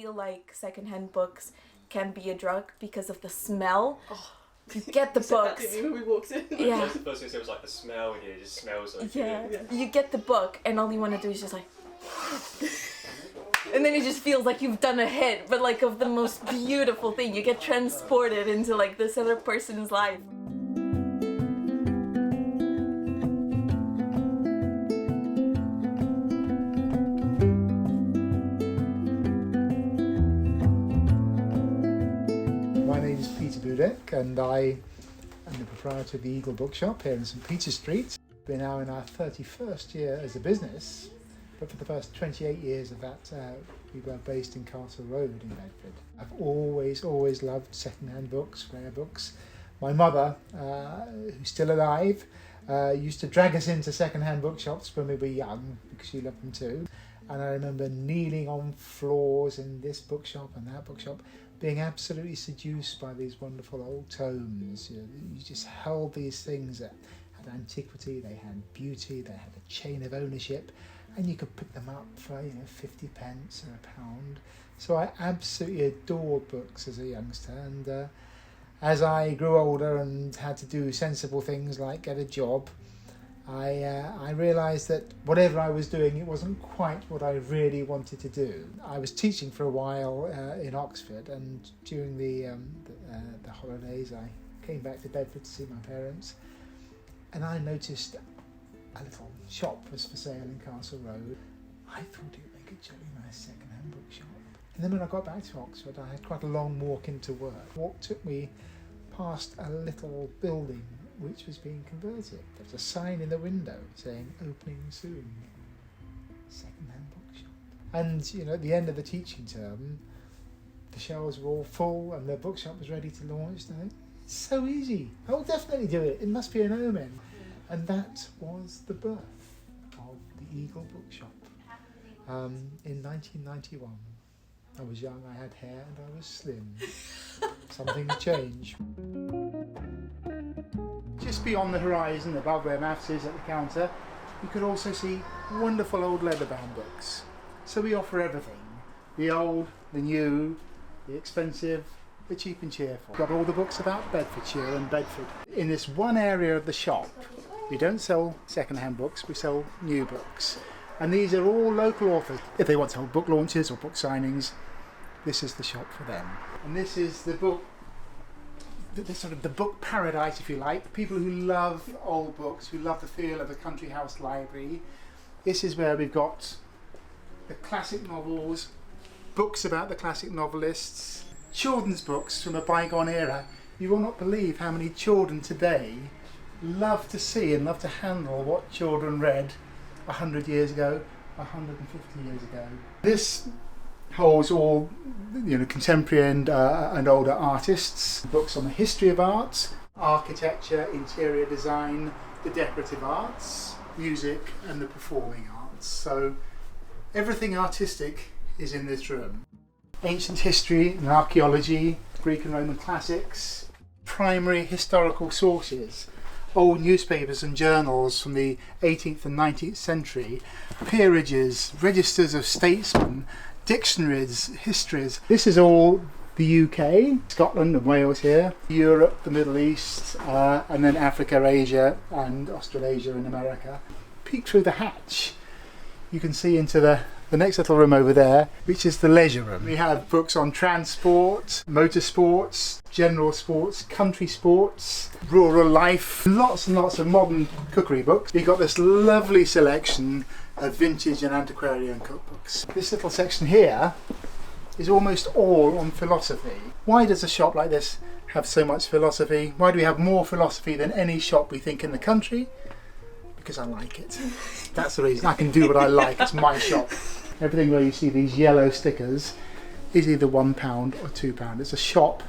feel like secondhand books can be a drug because of the smell. Oh. You get the books. That to me when we walked in. Yeah. That's the first thing I said was like the smell in here. It just smells like yeah. You get the book, and all you want to do is just like, and then it just feels like you've done a hit, but like of the most beautiful thing. You get transported into like this other person's life. And I am the proprietor of the Eagle Bookshop here in St Peter Street. We're now in our 31st year as a business, but for the first 28 years of that we were based in Castle Road in Bedford. I've always loved second-hand books, rare books. My mother, who's still alive, used to drag us into second-hand bookshops when we were young because she loved them too. And I remember kneeling on floors in this bookshop and that bookshop, being absolutely seduced by these wonderful old tomes. You just held these things that had antiquity, they had beauty, they had a chain of ownership, and you could pick them up for 50 pence or £1. So I absolutely adored books as a youngster, and as I grew older and had to do sensible things like get a job, I realised that whatever I was doing, it wasn't quite what I really wanted to do. I was teaching for a while in Oxford, and during the holidays I came back to Bedford to see my parents, and I noticed a little shop was for sale in Castle Road. I thought it would make a jolly nice second-hand bookshop. And then when I got back to Oxford, I had quite a long walk into work. The walk took me past a little building which was being converted. There was a sign in the window saying opening soon, second-hand bookshop. And at the end of the teaching term, the shelves were all full and the bookshop was ready to launch. And it's so easy. I will definitely do it. It must be an omen. And that was the birth of the Eagle Bookshop in 1991. I was young, I had hair, and I was slim. Something to change. Just beyond the horizon, above where Maths is at the counter, you could also see wonderful old leather-bound books. So we offer everything. The old, the new, the expensive, the cheap and cheerful. Got all the books about Bedfordshire and Bedford. In this one area of the shop, we don't sell second-hand books, we sell new books. And these are all local authors. If they want to hold book launches or book signings, this is the shop for them. And this is the book, the sort of the book paradise, if you like. People who love old books, who love the feel of a country house library. This is where we've got the classic novels, books about the classic novelists, children's books from a bygone era. You will not believe how many children today love to see and love to handle what children read 100 years ago, 150 years ago. This holds all contemporary and older artists, books on the history of art, architecture, interior design, the decorative arts, music and the performing arts. So everything artistic is in this room. Ancient history and archaeology, Greek and Roman classics, primary historical sources, old newspapers and journals from the 18th and 19th century, peerages, registers of statesmen, dictionaries, histories. This is all the UK, Scotland and Wales here, Europe, the Middle East, and then Africa, Asia and Australasia and America. Peek through the hatch, you can see into the next little room over there, which is the leisure room. We have books on transport, motorsports, general sports, country sports, rural life, lots and lots of modern cookery books. We've got this lovely selection of vintage and antiquarian cookbooks. This little section here is almost all on philosophy. Why does a shop like this have so much philosophy? Why do we have more philosophy than any shop we think in the country? Because I like it. That's the reason. I can do what I like. It's my shop. Everything where you see these yellow stickers is either £1 or £2. It's a shop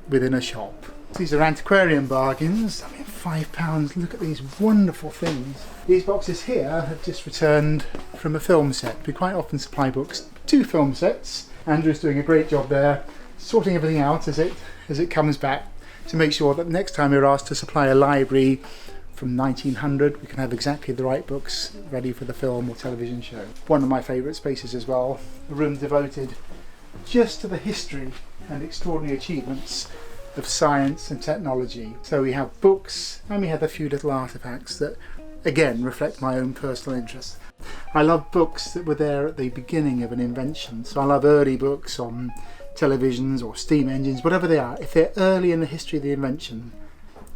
within a shop. These are antiquarian bargains. I mean, £5. Look at these wonderful things. These boxes here have just returned from a film set. We quite often supply books, 2 film sets. Andrew's doing a great job there, sorting everything out as it comes back to make sure that next time we're asked to supply a library from 1900, we can have exactly the right books ready for the film or television show. One of my favourite spaces as well, a room devoted just to the history and extraordinary achievements of science and technology. So we have books and we have a few little artefacts that again reflect my own personal interest. I love books that were there at the beginning of an invention. So I love early books on televisions or steam engines, whatever they are. If they're early in the history of the invention,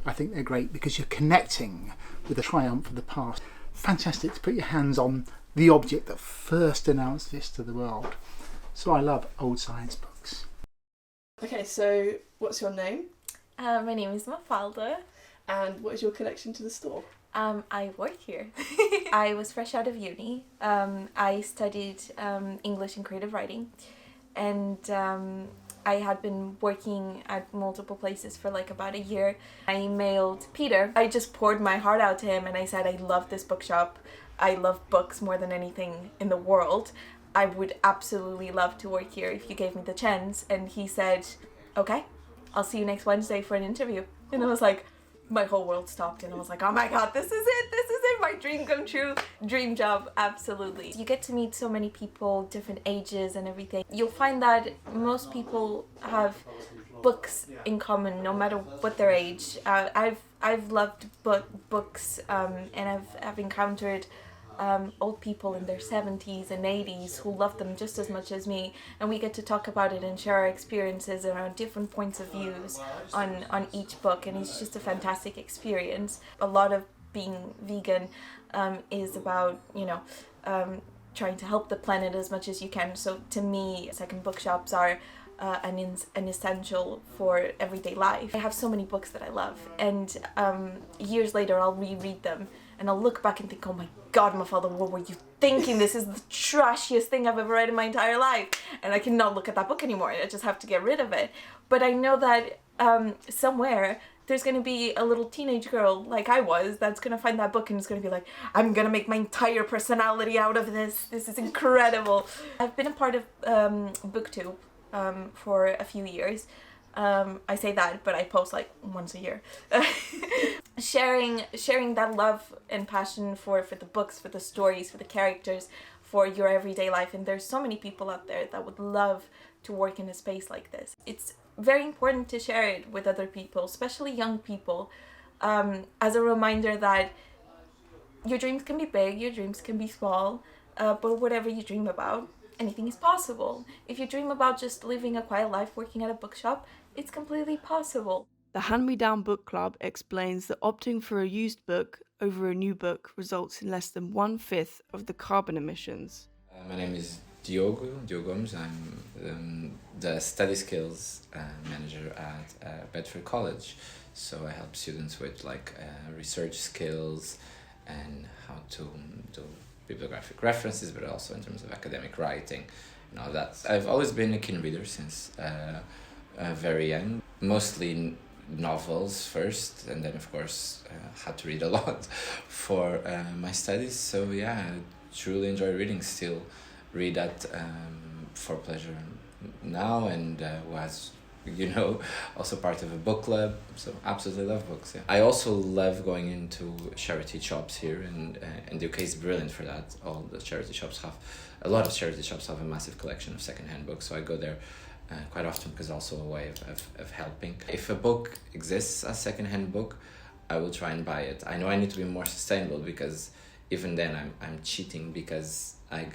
I think they're great because you're connecting with the triumph of the past. Fantastic to put your hands on the object that first announced this to the world. So I love old science books. Okay, so what's your name? My name is Mafalda. And what is your connection to the store? I work here. I was fresh out of uni. I studied English and creative writing, and I had been working at multiple places for like about a year. I emailed Peter. I just poured my heart out to him and I said, I love this bookshop. I love books more than anything in the world. I would absolutely love to work here if you gave me the chance. And he said, okay, I'll see you next Wednesday for an interview. And I was like, my whole world stopped and I was like, oh my god, this is it, my dream come true, dream job, absolutely. You get to meet so many people, different ages and everything. You'll find that most people have books in common, no matter what their age. I've loved books and I've encountered old people in their 70s and 80s who love them just as much as me, and we get to talk about it and share our experiences and our different points of views on each book, and it's just a fantastic experience. A lot of being vegan is about, trying to help the planet as much as you can. So to me, second bookshops are an essential for everyday life. I have so many books that I love, and years later I'll reread them and I'll look back and think, oh my god, Mafalda, what were you thinking? This is the trashiest thing I've ever read in my entire life. And I cannot look at that book anymore. I just have to get rid of it. But I know that somewhere there's going to be a little teenage girl like I was that's going to find that book and is going to be like, I'm going to make my entire personality out of this. This is incredible. I've been a part of BookTube for a few years. I say that, but I post like once a year. sharing that love and passion for the books, for the stories, for the characters, for your everyday life. And there's so many people out there that would love to work in a space like this. It's very important to share it with other people, especially young people, as a reminder that your dreams can be big, your dreams can be small, but whatever you dream about, anything is possible. If you dream about just living a quiet life working at a bookshop, it's completely possible. The Hand Me Down Book Club explains that opting for a used book over a new book results in less than 1/5 of the carbon emissions. My name is Diogo Gomes. I'm the study skills manager at Bedford College. So I help students with research skills and how to do bibliographic references, but also in terms of academic writing and all that. I've always been a keen reader since very young, mostly novels first, and then of course had to read a lot for my studies. So yeah, I truly enjoy reading, still read that for pleasure now, and was also part of a book club, so absolutely love books. Yeah, I also love going into charity shops here, and the UK is brilliant for that. A lot of charity shops have a massive collection of secondhand books, so I go there quite often because also a way of helping. If a book exists as secondhand book, I will try and buy it. I know I need to be more sustainable, because even then I'm cheating, because I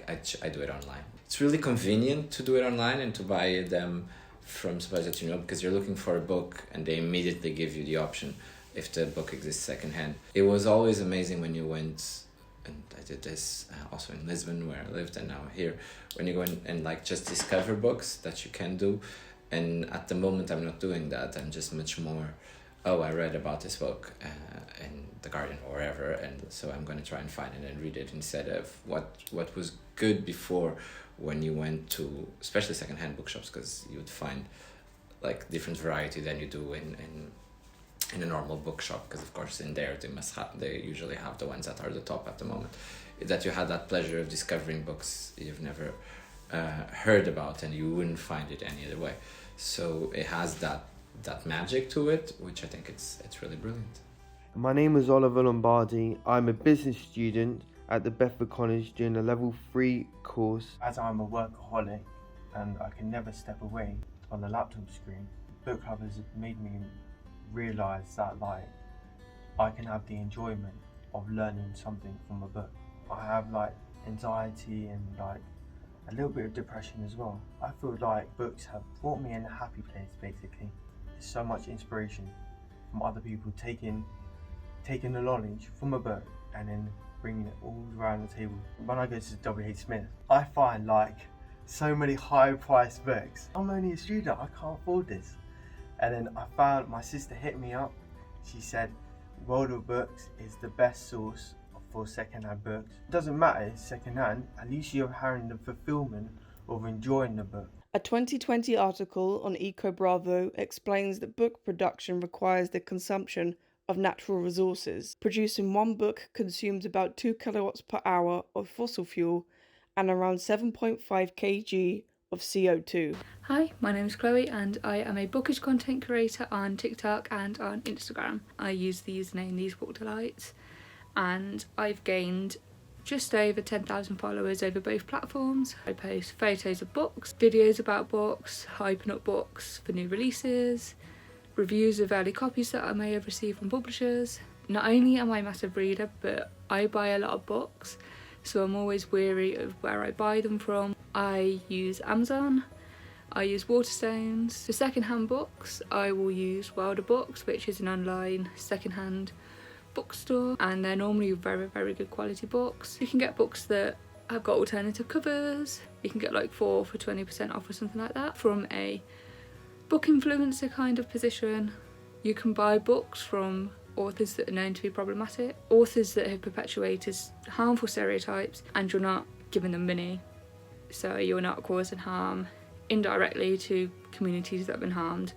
do it online. It's really convenient to do it online and to buy them from suppliers that you know, because you're looking for a book and they immediately give you the option if the book exists secondhand. It was always amazing when you went, and I did this also in Lisbon where I lived and now here, when you go in and just discover books that you can do. And at the moment I'm not doing that. I'm just much more, I read about this book in The Guardian or wherever, and so I'm going to try and find it and read it, instead of what was good before, when you went to especially secondhand bookshops, because you would find different variety than you do in a normal bookshop, because of course in there they usually have the ones that are the top at the moment, that you had that pleasure of discovering books you've never heard about, and you wouldn't find it any other way. So it has that magic to it, which I think it's really brilliant. My name is Oliver Lombardi. I'm a business student at the Bedford College doing a level 3 course. As I'm a workaholic, and I can never step away on the laptop screen. Book club has made me realise that like I can have the enjoyment of learning something from a book. I have like anxiety and like a little bit of depression as well. I feel like books have brought me in a happy place basically. There's so much inspiration from other people taking the knowledge from a book and then bringing it all around the table. When I go to W.H. Smith, I find like so many high priced books. I'm only a student, I can't afford this. And then I found, my sister hit me up. She said, World of Books is the best source for second-hand books. It doesn't matter, it's second-hand, at least you're having the fulfillment of enjoying the book. A 2020 article on Eco Bravo explains that book production requires the consumption of natural resources. Producing one book consumes about 2 kilowatts per hour of fossil fuel and around 7.5 kg of CO2. Hi, my name is Chloe and I am a bookish content creator on TikTok and on Instagram. I use the username These Book Delights and I've gained just over 10,000 followers over both platforms. I post photos of books, videos about books, hyping up books for new releases, reviews of early copies that I may have received from publishers. Not only am I a massive reader, but I buy a lot of books, so I'm always wary of where I buy them from. I use Amazon, I use Waterstones. For second-hand books, I will use Wilder Books, which is an online second-hand bookstore, and they're normally very, very good quality books. You can get books that have got alternative covers. You can get like 4 for 20% off or something like that. From a book influencer kind of position, you can buy books from authors that are known to be problematic, authors that have perpetuated harmful stereotypes, and you're not giving them money, so you're not causing harm indirectly to communities that have been harmed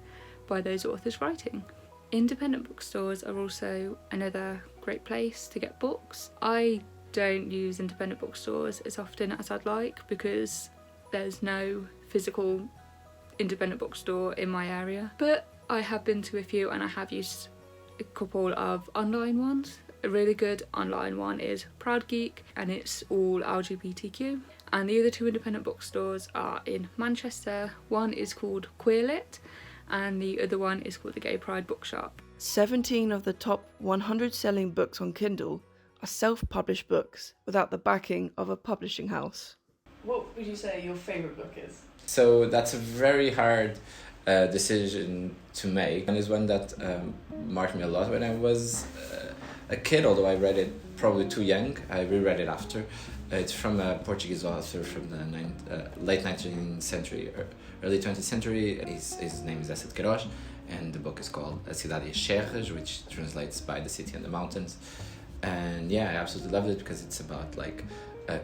by those authors' writing. Independent bookstores are also another great place to get books. I don't use independent bookstores as often as I'd like because there's no physical independent bookstore in my area, but I have been to a few and I have used a couple of online ones. A really good online one is Proud Geek and it's all LGBTQ, and the other 2 independent bookstores are in Manchester. One is called Queerlit and the other one is called the Gay Pride Bookshop. 17 of the top 100 selling books on Kindle are self-published books without the backing of a publishing house. What would you say your favourite book is? So that's a very hard decision to make, and is one that marked me a lot when I was a kid, although I read it probably too young. I reread it after. It's from a Portuguese author from the late 19th century, early 20th century. His name is Eça de Queiroz, and the book is called A Cidade e as Serras, which translates by The City and the Mountains. And yeah, I absolutely loved it because it's about like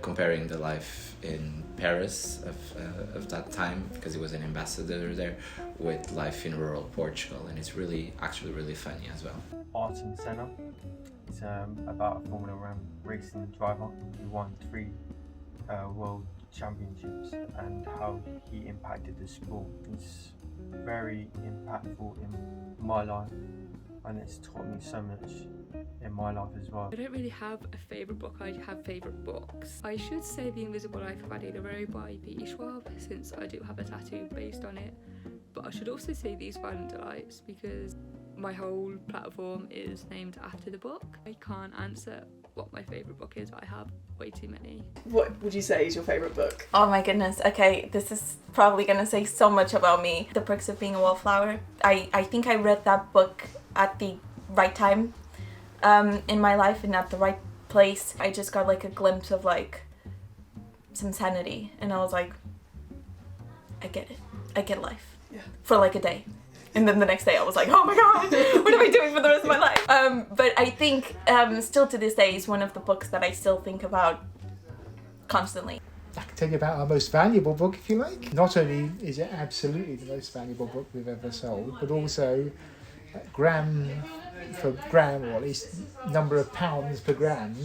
comparing the life in Paris of that time, because he was an ambassador there, with life in rural Portugal, and it's actually really funny as well. Art in Senna. It's about a Formula 1 racing driver who won 3 world championships and how he impacted the sport. It's very impactful in my life and it's taught me so much in my life as well. I don't really have a favourite book, I have favourite books. I should say The Invisible Life of Addie LaRue by P.E. Schwab, since I do have a tattoo based on it. But I should also say These Violent Delights because my whole platform is named after the book. I can't answer what my favourite book is, I have way too many. What would you say is your favourite book? Oh my goodness, okay, this is probably gonna say so much about me. The Perks of Being a Wallflower. I think I read that book at the right time in my life and at the right place. I just got like a glimpse of like some sanity and I was like, I get it. I get life. Yeah. For like a day. And then the next day I was like, oh my god, what am I doing for the rest of my life? But I think still to this day is one of the books that I still think about constantly. I can tell you about our most valuable book if you like. Not only is it absolutely the most valuable book we've ever sold, but also gram for gram, or at least number of pounds per gram,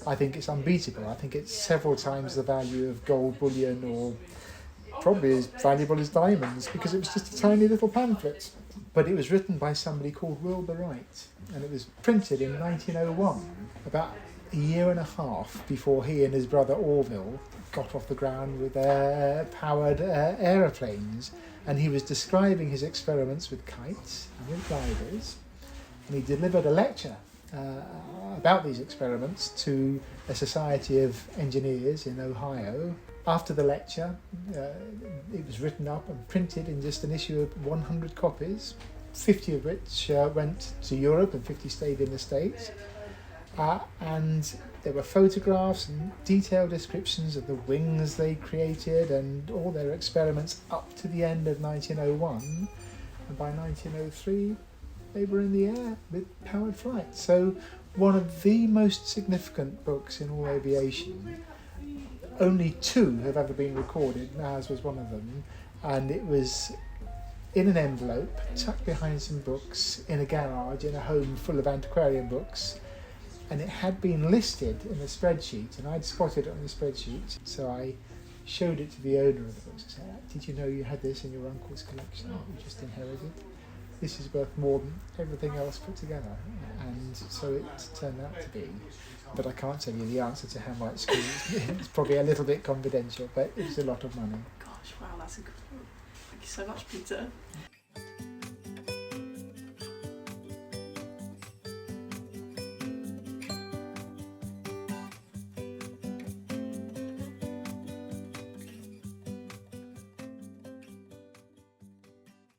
I think it's unbeatable. I think it's several times the value of gold bullion, or probably as valuable as diamonds, because it was just a tiny little pamphlet. But it was written by somebody called Wilbur Wright, and it was printed in 1901, about a year and a half before he and his brother Orville got off the ground with powered aeroplanes, and he was describing his experiments with kites and with gliders, and he delivered a lecture about these experiments to a society of engineers in Ohio. After the lecture, it was written up and printed in just an issue of 100 copies, 50 of which went to Europe and 50 stayed in the States. And there were photographs and detailed descriptions of the wings they created and all their experiments up to the end of 1901. And by 1903, they were in the air with powered flight. So one of the most significant books in all aviation. Only 2 have ever been recorded. Ours was one of them. And it was in an envelope, tucked behind some books, in a garage, in a home full of antiquarian books. And it had been listed in a spreadsheet, and I'd spotted it on the spreadsheet, so I showed it to the owner of the books and said, "Did you know you had this in your uncle's collection that you just inherited? This is worth more than everything else put together." And so it turned out to be. But I can't tell you the answer to how much, because it's probably a little bit confidential, but it was a lot of money. Gosh, wow, that's incredible. Thank you so much, Peter.